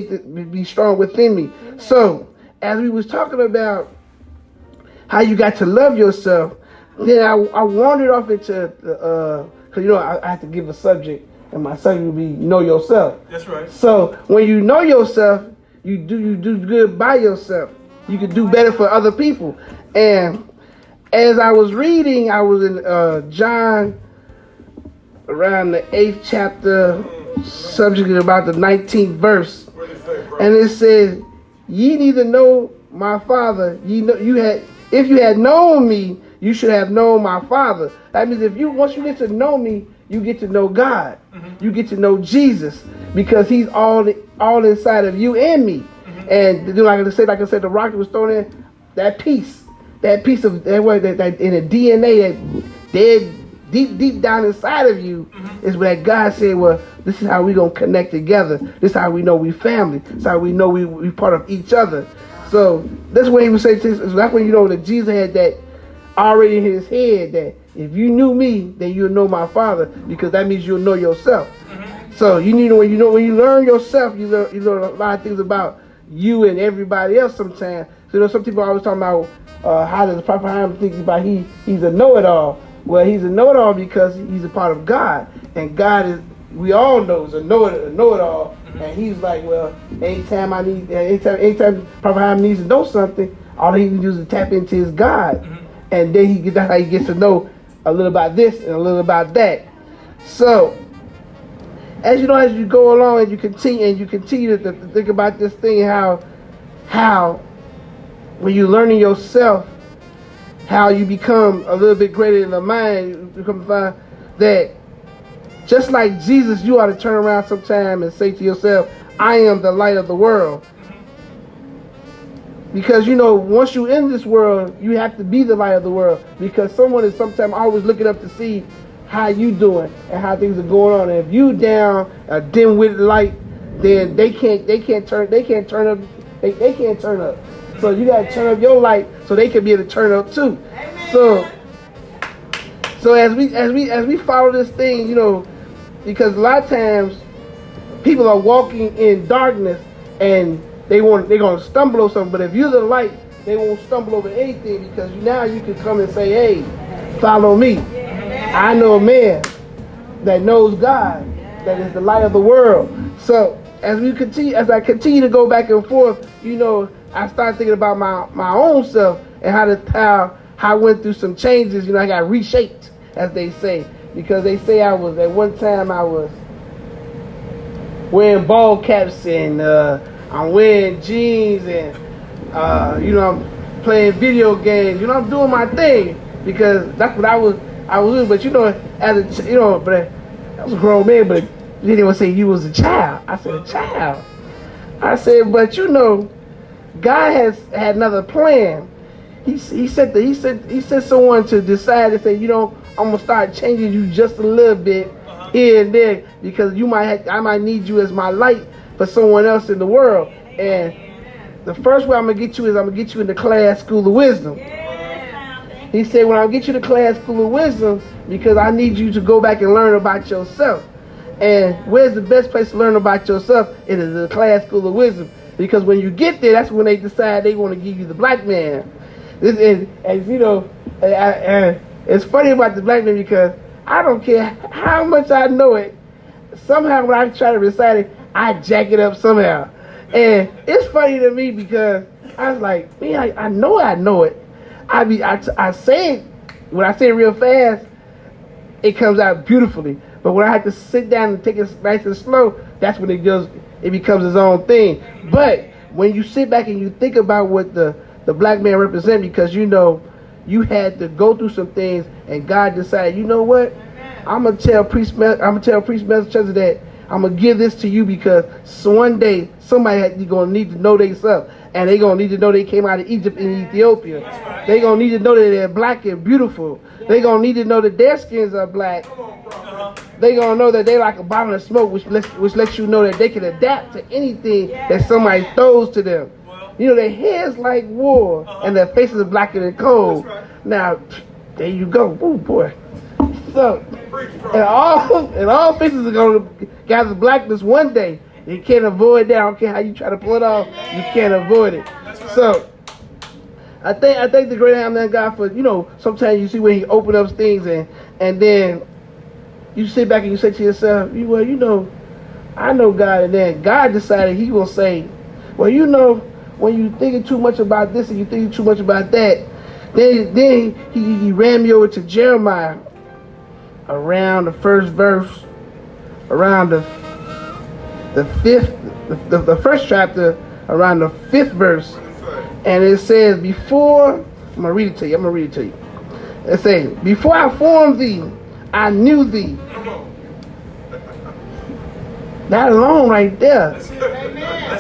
be strong within me. So, as we was talking about how you got to love yourself, then I wandered off into because I have to give a subject, and my subject will be know yourself. That's right. So when you know yourself, you do good by yourself. You can do better for other people. And as I was reading, I was in John around the 8th chapter, subject about the 19th verse, and it says, "Ye neither know my Father. If you had known me, you should have known my Father." That means once you get to know me, you get to know God. Mm-hmm. You get to know Jesus, because He's all inside of you and me. Mm-hmm. And like I said, the rocket was thrown in. That piece of that in the DNA, that dead deep down inside of you, mm-hmm. is where God said, "Well, this is how we gonna connect together. This is how we know we family. This is how we know we part of each other." So that's when He would say, that's when you know that Jesus had that already in His head, that if you knew me, then you'll know my Father, because that means you'll know yourself. Mm-hmm. So when you learn yourself, you learn a lot of things about you and everybody else. Sometimes, some people always talking about how does the Prophet Muhammad think about he's a know-it-all. Well, he's a know-it-all because he's a part of God, and God is, we all know, is a know-it-all. Mm-hmm. And He's like, well, anytime Prophet Muhammad needs to know something, all he can do is tap into his God. Mm-hmm. And then that's how he gets to know a little about this and a little about that. So, as you go along and you continue to think about this thing, how when you're learning yourself, how you become a little bit greater in the mind, you become find that just like Jesus, you ought to turn around sometime and say to yourself, "I am the light of the world." Because once you're in this world, you have to be the light of the world, because someone is sometimes always looking up to see how you doing and how things are going on. And if you down a dim-witted light, then they can't turn up. So you gotta turn up your light so they can be able to turn up too. So as we follow this thing, because a lot of times people are walking in darkness and they're gonna stumble over something. But if you're the light, they won't stumble over anything, because now you can come and say, "Hey, follow me. I know a man that knows God, that is the light of the world." So as I continue to go back and forth, I started thinking about my own self and how I went through some changes. I got reshaped, as they say, because they say at one time I was wearing ball caps and I'm wearing jeans and I'm playing video games. I'm doing my thing, because that's what I was doing. But but I was a grown man. But then they would say you was a child. I said, a child. I said, but God has had another plan. He said someone to decide to say, I'm gonna start changing you just a little bit here and there, because I might need you as my light for someone else in the world. And the first way I'm gonna get you is I'm gonna get you in the class school of wisdom. He said, when I get you to class school of wisdom, because I need you to go back and learn about yourself. And where's the best place to learn about yourself? It is the class school of wisdom. Because when you get there, that's when they decide they want to give you the black man. It's funny about the black man, because I don't care how much I know it. Somehow when I try to recite it, I jack it up somehow. And it's funny to me, because I was like, man, I know it. I say it, when I say it real fast, it comes out beautifully. But when I have to sit down and take it nice and slow, that's when it becomes its own thing. But when you sit back and you think about what the black man represents, because you had to go through some things, and God decided, you know what? I'm gonna tell priest Melchizedek that I'm gonna give this to you, because one day somebody gonna need to know themselves, and they gonna need to know they came out of Egypt and Ethiopia. They gonna need to know that they're black and beautiful. They gonna need to know that their skins are black. They gonna know that they like a bottle of smoke, which lets you know that they can adapt to anything that somebody throws to them. Their hair's like wool, and their faces are blacker than coal. Now, there you go. Oh boy. So, and all faces are gonna gather blackness one day. You can't avoid that. I don't care how you try to pull it off. You can't avoid it. So I think the great I am that God for, sometimes you see when he open up things and then you sit back and you say to yourself, I know God, and then God decided he will say, well, when you thinking too much about this and you thinking too much about that, then he ran me over to Jeremiah around the first verse, around the first chapter, around the 5th verse, and it says, I'm gonna read it to you. It says, before I formed thee, I knew thee. That alone right there. That's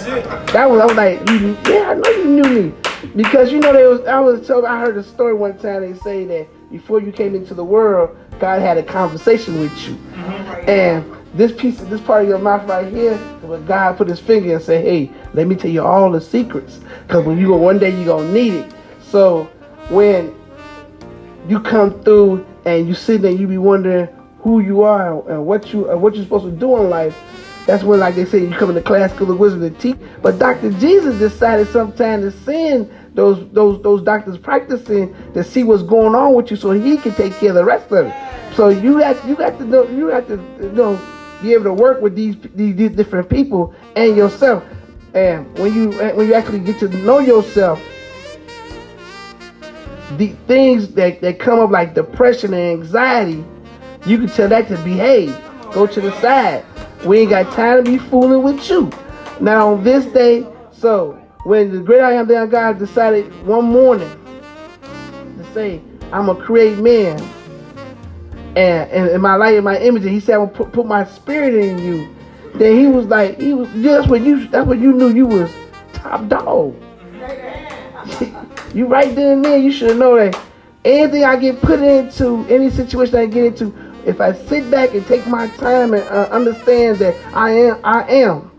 it. I was like, I know you knew me. Because I heard a story one time, they say that before you came into the world, God had a conversation with you. And this part of your mouth right here, where God put his finger and say, hey, let me tell you all the secrets. Because one day you're going to need it. So when you come through and you sit there and you be wondering who you are and what you're supposed to do in life, that's when, like they say, you come into class school of wisdom to teach. But Dr. Jesus decided sometime to send those doctors practicing to see what's going on with you, so he can take care of the rest of it. So you have to be able to work with these different people and yourself. And when you actually get to know yourself, the things that come up like depression and anxiety, you can tell that to behave. Go to the side. We ain't got time to be fooling with you. Now on this day, so when the great I am that God decided one morning to say, I'm gonna create man, and in my light, in my image, and he said, I'm gonna put my spirit in you. Then he was that's when you knew you was top dog. You right there and there, you should know that anything I get put into, any situation I get into, if I sit back and take my time and understand that I am.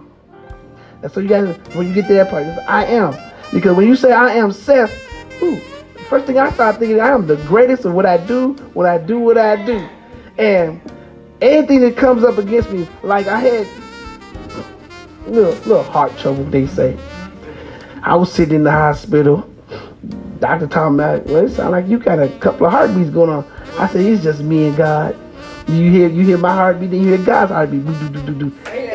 And so you guys, when you get to that part, I am. Because when you say I am Seth, the first thing I start thinking, I am the greatest of what I do, what I do. And anything that comes up against me, like I had little heart trouble, they say. I was sitting in the hospital. Doctor told me, well, it sounds like you got a couple of heartbeats going on. I said, it's just me and God. You hear my heartbeat, then you hear God's heartbeat.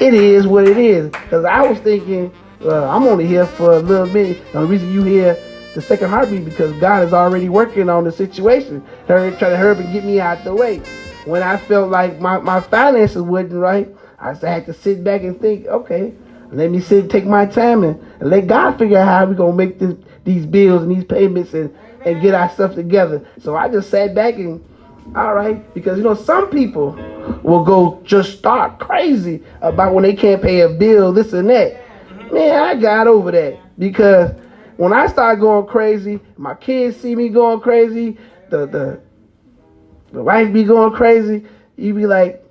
It is what it is. Because I was thinking, I'm only here for a little bit. And the reason you hear the second heartbeat because God is already working on the situation, trying to hurry up and get me out the way. When I felt like my finances wasn't right, I had to sit back and think, okay, let me take my time and let God figure out how we're going to make these bills and these payments and get our stuff together. So I just sat back and, all right, because some people will go just start crazy about when they can't pay a bill, this and that. Man, I got over that because when I start going crazy, my kids see me going crazy, the wife be going crazy, you be like,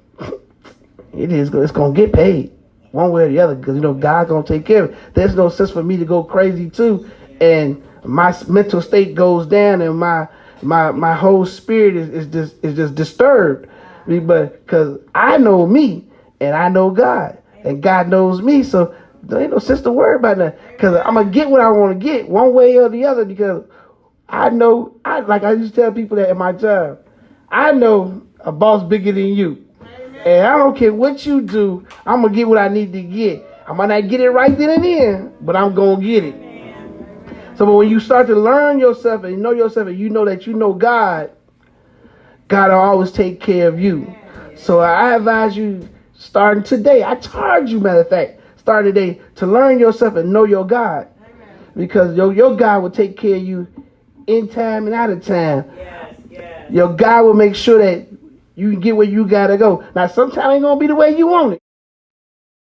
it's going to get paid one way or the other because, God's going to take care of it. There's no sense for me to go crazy too, and my mental state goes down and my whole spirit is just disturbed. But because I know me and I know God and God knows me, so there ain't no sense to worry about that because I'm going to get what I want to get one way or the other because I know, like I used to tell people that at my job, I know a boss bigger than you. And I don't care what you do, I'm going to get what I need to get. I might not get it right then and there, but I'm going to get it. So when you start to learn yourself and know yourself and you know that you know God, God will always take care of you. So I advise you starting today. I charge you, matter of fact, start today to learn yourself and know your God. Because your God will take care of you in time and out of time. Your God will make sure that you can get where you got to go. Now, sometimes it ain't going to be the way you want it.